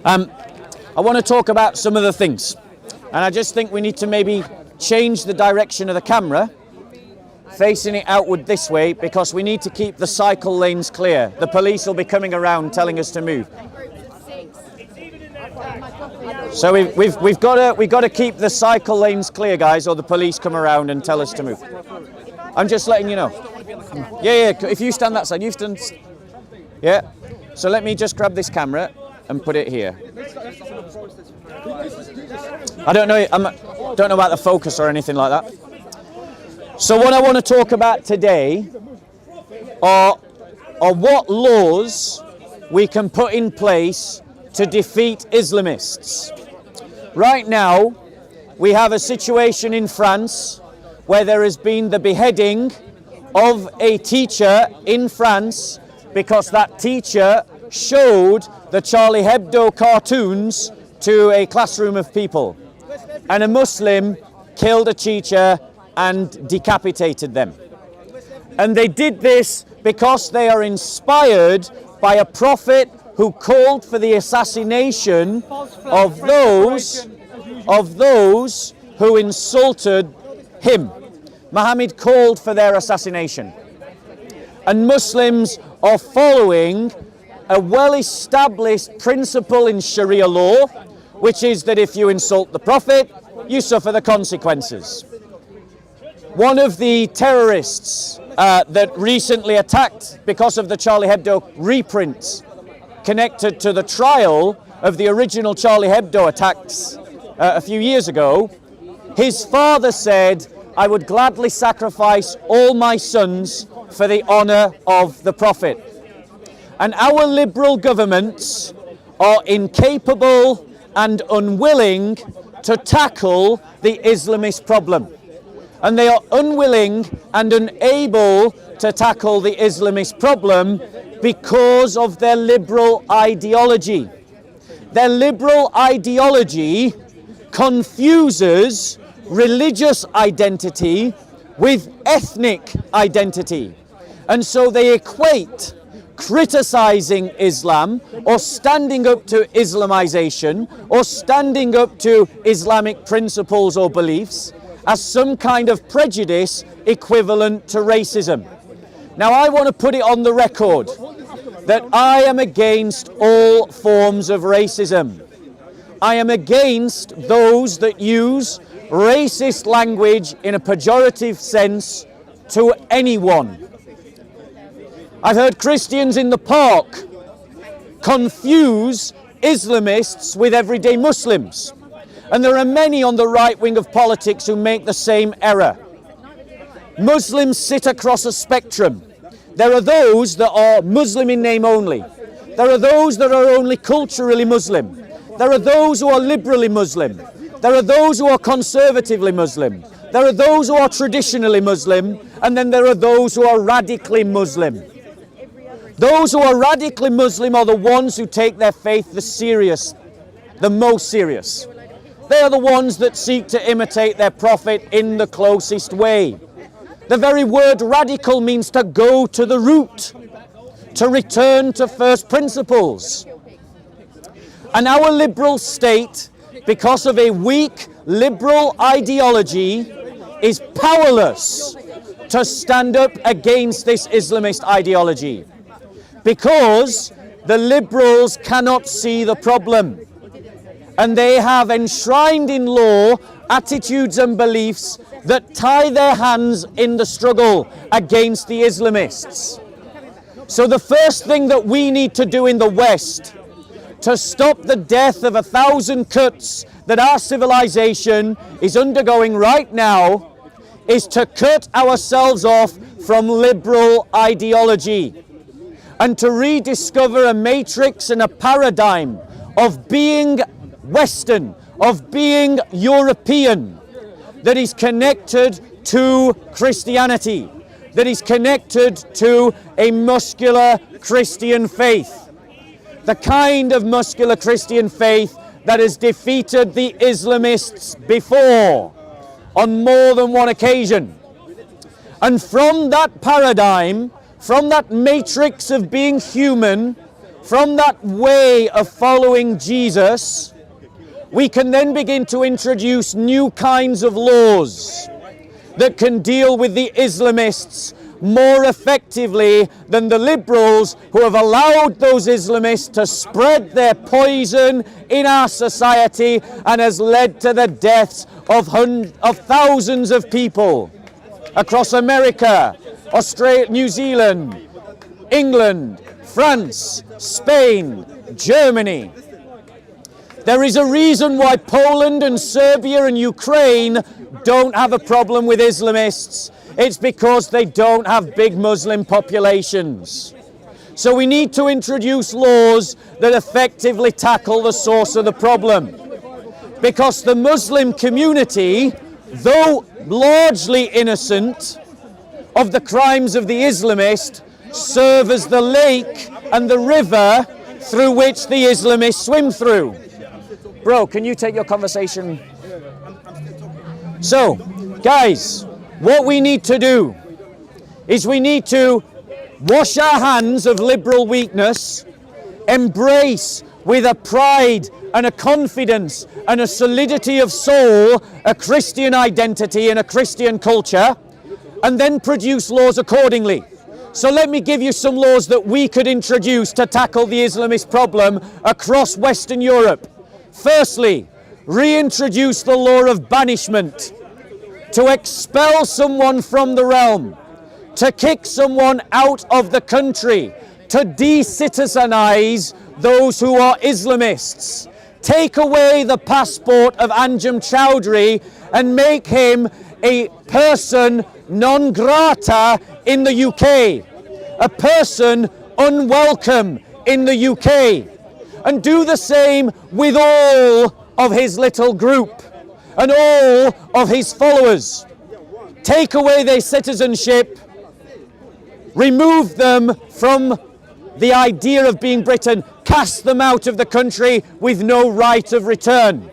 I want to talk about some of the things, and I just think we need to maybe change the direction of the camera, facing it outward this way, because we need to keep the cycle lanes clear. The police will be coming around telling us to move. So we've got to keep the cycle lanes clear, guys, or the police come around and tell us to move. I'm just letting you know. Yeah. If you stand that side, you stand. Yeah. So let me just grab this camera and put it here. I don't know about the focus or anything like that. So what I want to talk about today are what laws we can put in place to defeat Islamists. Right now, we have a situation in France where there has been the beheading of a teacher in France because that teacher showed the Charlie Hebdo cartoons to a classroom of people. And a Muslim killed a teacher and decapitated them. And they did this because they are inspired by a prophet who called for the assassination of those who insulted him. Muhammad called for their assassination. And Muslims are following a well-established principle in Sharia law, which is that if you insult the Prophet, you suffer the consequences. One of the terrorists that recently attacked because of the Charlie Hebdo reprints connected to the trial of the original Charlie Hebdo attacks a few years ago, his father said, "I would gladly sacrifice all my sons for the honor of the Prophet." And our liberal governments are incapable and unwilling to tackle the Islamist problem. And they are unwilling and unable to tackle the Islamist problem because of their liberal ideology. Their liberal ideology confuses religious identity with ethnic identity. And so they equate criticizing Islam or standing up to Islamization or standing up to Islamic principles or beliefs as some kind of prejudice equivalent to racism. Now, I want to put it on the record that I am against all forms of racism. I am against those that use racist language in a pejorative sense to anyone. I've heard Christians in the park confuse Islamists with everyday Muslims. And there are many on the right wing of politics who make the same error. Muslims sit across a spectrum. There are those that are Muslim in name only. There are those that are only culturally Muslim. There are those who are liberally Muslim. There are those who are conservatively Muslim. There are those who are traditionally Muslim. And then there are those who are radically Muslim. Those who are radically Muslim are the ones who take their faith the most serious. They are the ones that seek to imitate their prophet in the closest way. The very word radical means to go to the root, to return to first principles. And our liberal state, because of a weak liberal ideology, is powerless to stand up against this Islamist ideology. Because the liberals cannot see the problem. And they have enshrined in law attitudes and beliefs that tie their hands in the struggle against the Islamists. So the first thing that we need to do in the West to stop the death of 1,000 cuts that our civilization is undergoing right now is to cut ourselves off from liberal ideology and to rediscover a matrix and a paradigm of being Western, of being European, that is connected to Christianity, that is connected to a muscular Christian faith. The kind of muscular Christian faith that has defeated the Islamists before on more than one occasion. And from that paradigm, from that matrix of being human, from that way of following Jesus, we can then begin to introduce new kinds of laws that can deal with the Islamists more effectively than the liberals who have allowed those Islamists to spread their poison in our society and has led to the deaths of thousands of people across America, Australia, New Zealand, England, France, Spain, Germany. There is a reason why Poland and Serbia and Ukraine don't have a problem with Islamists. It's because they don't have big Muslim populations. So we need to introduce laws that effectively tackle the source of the problem. Because the Muslim community, though largely innocent of the crimes of the Islamist, serve as the lake and the river through which the Islamists swim through. Bro, can you take your conversation? So, guys, what we need to do is we need to wash our hands of liberal weakness, embrace with a pride and a confidence and a solidity of soul a Christian identity and a Christian culture, and then produce laws accordingly. So let me give you some laws that we could introduce to tackle the Islamist problem across Western Europe. Firstly, reintroduce the law of banishment, to expel someone from the realm, to kick someone out of the country, to de-citizenize those who are Islamists. Take away the passport of Anjem Choudhury and make him a person non grata in the UK, a person unwelcome in the UK. And do the same with all of his little group and all of his followers. Take away their citizenship, remove them from the idea of being Britain, cast them out of the country with no right of return.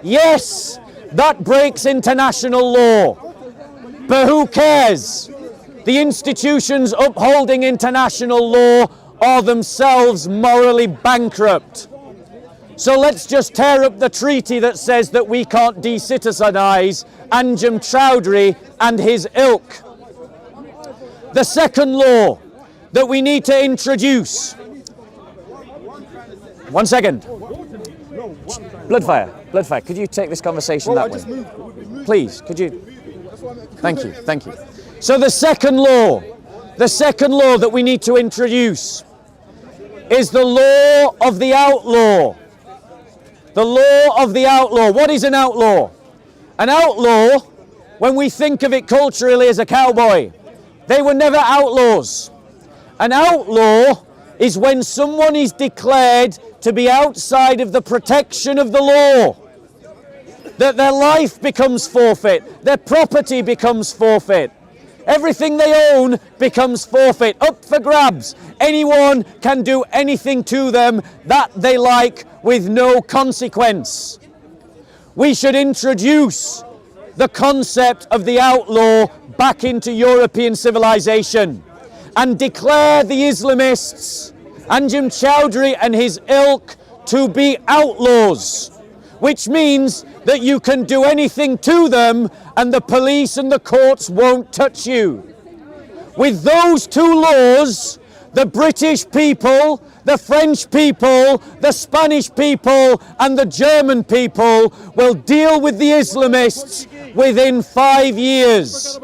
Yes, that breaks international law, but who cares? The institutions upholding international law are themselves morally bankrupt. So let's just tear up the treaty that says that we can't de-citizenize Anjem Choudhury and his ilk. The second law that we need to introduce. One second. Bloodfire, could you take this conversation that way? Please, could you? Thank you. So the second law that we need to introduce is the law of the outlaw. The law of the outlaw. What is an outlaw? An outlaw, when we think of it culturally, as a cowboy. They were never outlaws. An outlaw is when someone is declared to be outside of the protection of the law. That their life becomes forfeit, their property becomes forfeit. Everything they own becomes forfeit, up for grabs. Anyone can do anything to them that they like with no consequence. We should introduce the concept of the outlaw back into European civilization and declare the Islamists, Anjem Choudhury and his ilk, to be outlaws, which means that you can do anything to them and the police and the courts won't touch you. With those two laws, the British people, the French people, the Spanish people and the German people will deal with the Islamists within 5 years.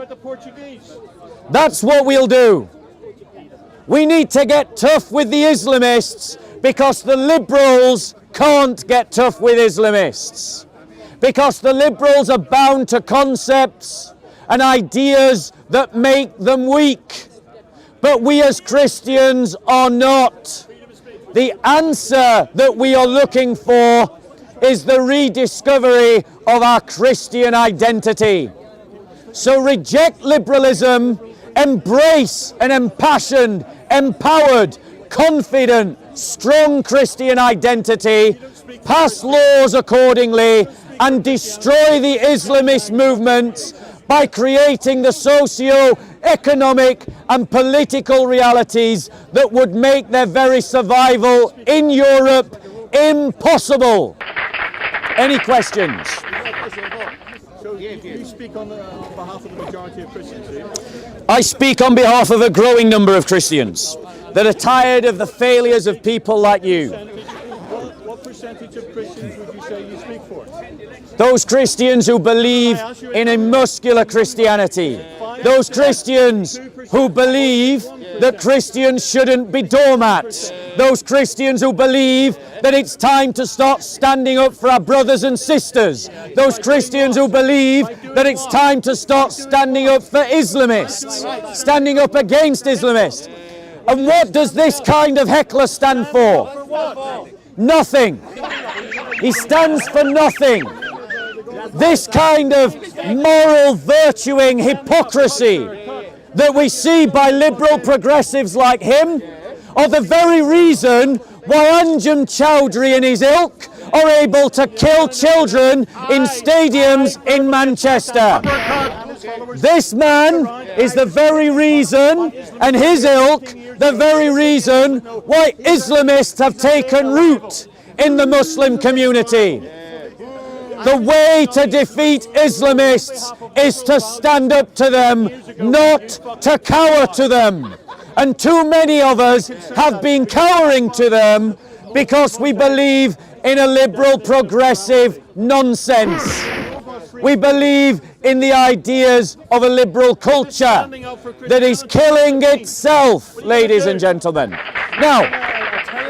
That's what we'll do. We need to get tough with the Islamists because the liberals can't get tough with Islamists. Because the liberals are bound to concepts and ideas that make them weak. But we as Christians are not. The answer that we are looking for is the rediscovery of our Christian identity. So reject liberalism, embrace an impassioned, empowered, confident, strong Christian identity, pass laws accordingly, and destroy the Islamist movements by creating the socio-economic and political realities that would make their very survival in Europe impossible. Any questions? So you speak on behalf of the majority of Christians, do you? I speak on behalf of a growing number of Christians that are tired of the failures of people like you. What percentage of Christians would you say you speak for? Those Christians who believe in a muscular Christianity. Those Christians who believe that Christians shouldn't be doormats. Those Christians who believe that it's time to start standing up for our brothers and sisters. Those Christians who believe that it's time to start standing up for Islamists, standing up against Islamists. And what does this kind of heckler stand for? Nothing. He stands for nothing. This kind of moral virtuing hypocrisy that we see by liberal progressives like him are the very reason why Anjem Chowdhury and his ilk are able to kill children in stadiums in Manchester. This man is the very reason, and his ilk, the very reason why Islamists have taken root in the Muslim community. The way to defeat Islamists is to stand up to them, not to cower to them. And too many of us have been cowering to them because we believe in a liberal progressive nonsense. We believe in the ideas of a liberal culture that is killing itself, ladies and gentlemen. Now,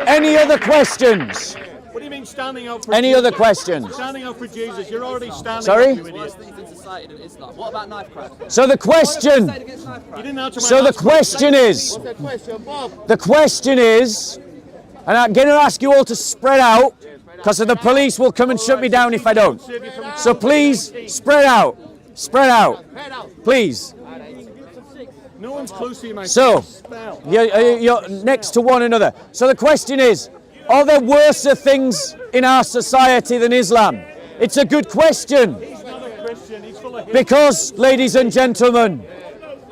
any other questions? What do you mean standing up for Any Jesus? other questions? Standing up for Jesus, you're already standing Sorry? up, you idiot. What about knife crime? So the question, You didn't answer my so the last question is, and I'm going to ask you all to spread out, because the police will come and shut me down if I don't. So please, spread out, please. No one's close to you, my So, spell. you're next to one another. So the question is, are there worse things in our society than Islam? It's a good question. He's not a Christian, he's full of hate. Because, ladies and gentlemen,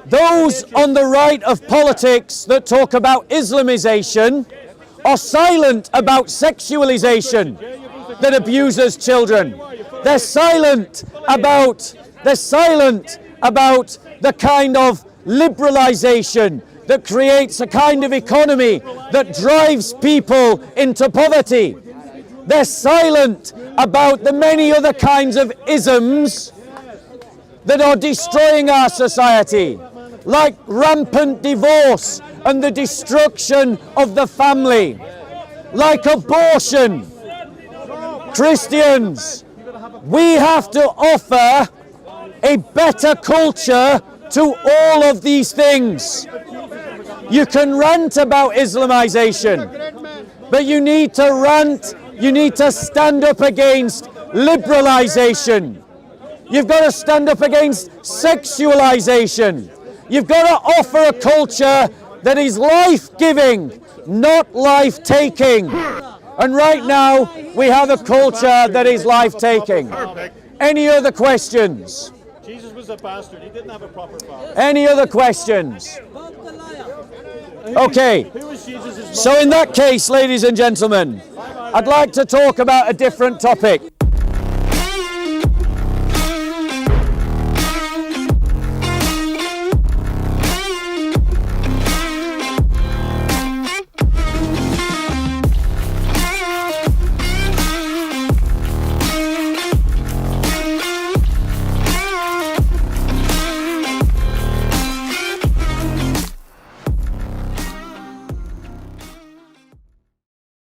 those on the right of politics that talk about Islamization are silent about sexualization that abuses children. They're silent about the kind of liberalization that creates a kind of economy that drives people into poverty. They're silent about the many other kinds of isms that are destroying our society, like rampant divorce and the destruction of the family, like abortion. Christians, we have to offer a better culture to all of these things. You can rant about Islamization, but you need to stand up against liberalization. You've got to stand up against sexualization. You've got to offer a culture that is life-giving, not life-taking. And right now, we have a culture that is life-taking. Any other questions? Jesus was a bastard, he didn't have a proper father. Any other questions? Okay, Who was Jesus' so in that case, ladies and gentlemen, I'd like to talk about a different topic.